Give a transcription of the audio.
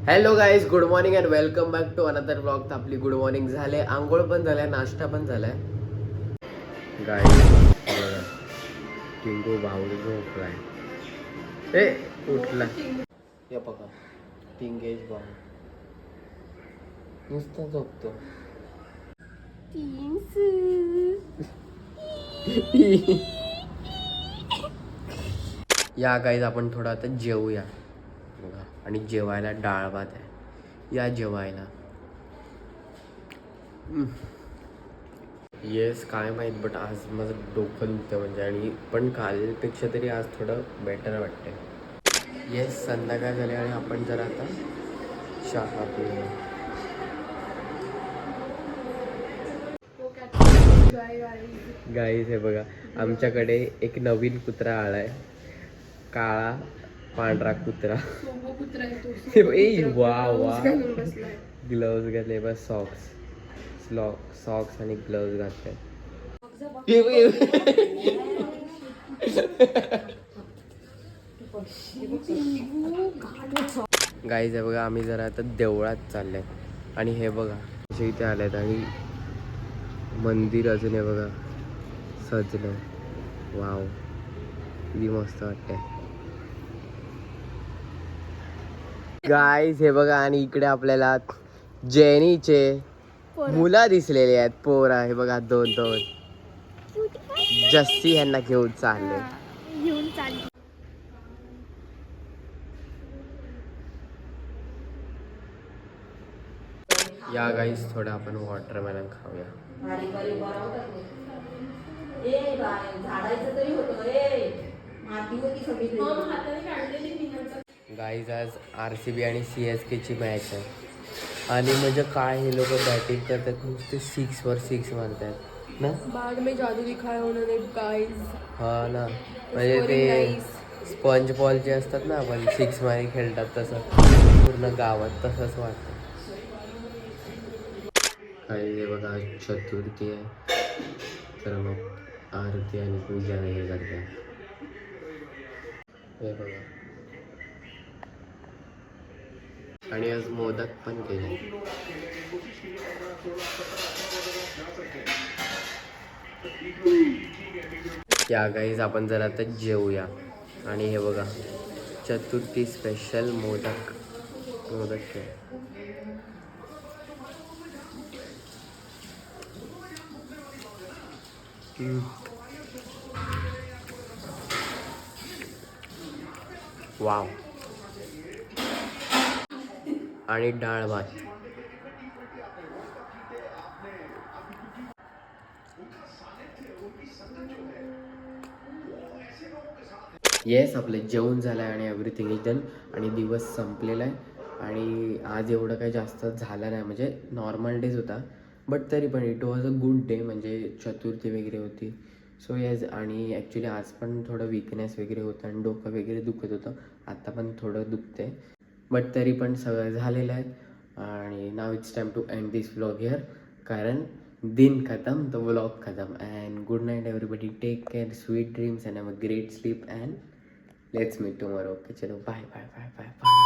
Hello guys, good morning and welcome back to another blog. तर आपली good morning झाले, आंघोळ पण झाल्या, नाश्ता पण झालाय. गाईज बघा, टिंगू भाऊ झोपलाय. ए उठला. या बघा, टिंगेश भाऊ नुसता झोपतो. या गाईज आपण थोडं आता जेवूया बघा. आणि जेवायला डाळ भात आहे, या जेवायला. येस, काय माहीत, बट आज माझं डोकं दुखतं म्हणजे. आणि पण कालपेक्षा तरी आज थोडं बेटर वाटतंय. येस, संध्याकाळ झाली आणि आपण जर आता चहा पिऊया. गाईज हे बघा, आमच्याकडे एक नवीन कुत्रा आलाय, काळा पांढरा कुत्रा. वा वा, ग्लोव्ज घातले, बस सॉक्स आणि ग्लोव्ज घातले. गाईज हे बघा, आम्ही जरा आता देवळात चाललंय. आणि हे बघा असे इथे आलेत आणि मंदिर अजून हे बघा सजलं. वाव, किती मस्त वाटतंय. गाईज हे बघा, आणि इकडे आपल्याला जेनीचे मुलं दिसलेले आहेत. पोरा हे बघा, दोन जस्सी ह्यांना घेऊन चालले. या गाईज, थोडं आपण वॉटरमेलन खाऊया. गाईज आज RCB आणि CSK ची मॅच आहे. आणि म्हणजे काय, हे लोक बॅटिंग करतात, नुसते 6वर 6 मारतात ना. बाद में जादू दिखाया उन्होंने गाइस. हा ना, म्हणजे ते स्पंज बॉल जे असतात ना, आपण 6 मारी खेळतात तसं पूर्ण गावात तसंच वाटतं. काही हे बघा, चतुर्थी आहे, तर मग आरती आणि पूजा हे करतात. हे बघा, आणि आज मोदक पण केले. या गाईज आपण जरा आता जेवूया. आणि हे बघा, चतुर्थी स्पेशल मोदक केले. वाव, आणि डाळ भात. येस, आपलं जेवण झालं आहे आणि एव्हरीथिंग इज डन. आणि दिवस संपलेला आहे. आणि आज एवढं काही जास्त झालं नाही, म्हणजे नॉर्मल डेज होता, बट तरी पण it was a good day. म्हणजे चतुर्थी वगैरे होती. सो येस, आणि ॲक्च्युली आज पण थोडं विकनेस वगैरे होतं आणि डोकं वगैरे दुखत होतं. आत्ता पण थोडं दुखतंय, बट तरी पण सगळं झालेलं आहे. आणि now it's time to end this vlog here, कारण दिन खतम तो व्लॉग खतम. And good night everybody, take care, sweet dreams and have a great sleep, and let's meet tomorrow. Okay, चलो, bye bye bye bye bye.